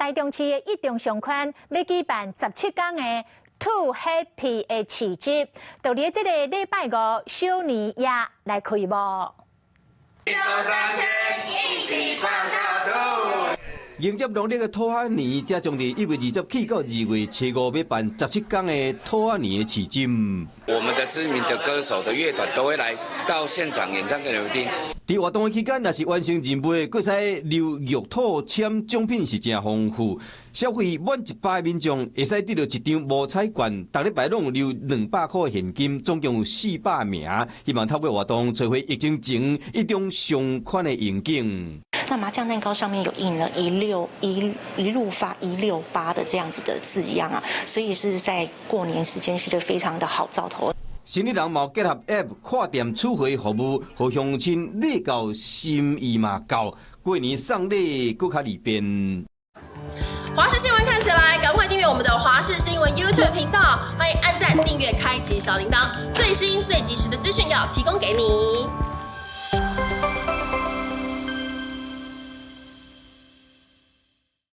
台中市的一中商圈要举办17天的 Too Happy 的市集，就伫这个礼拜5小年夜来开幕。1、2、3天，一起逛到吐。迎接农历的兔仔年，才将伫1月20起到2月初5要办17天的兔仔年的市集。我们的知名的歌手的乐团都会来到现场演唱给你们听。伫活动的期间，若是完成任务的，佫使留玉兔签，奖品是真丰富。消费满100的民众会使得到1张五彩券，逐礼拜拢留200块现金，总共有400名。希望透过活动找回疫情前一种上款的愿景。那麻将蛋糕上面有印了一路发168的这样子的字样啊，所以是在过年时间是一个非常的好兆头。生意人嘛结合 App 跨店取回服务，互乡亲礼到心意嘛到，过年送礼更较利便。华视新闻看起来，赶快订阅我们的华视新闻 YouTube 频道，欢迎按赞、订阅、开启小铃铛，最新最及时的资讯要提供给你。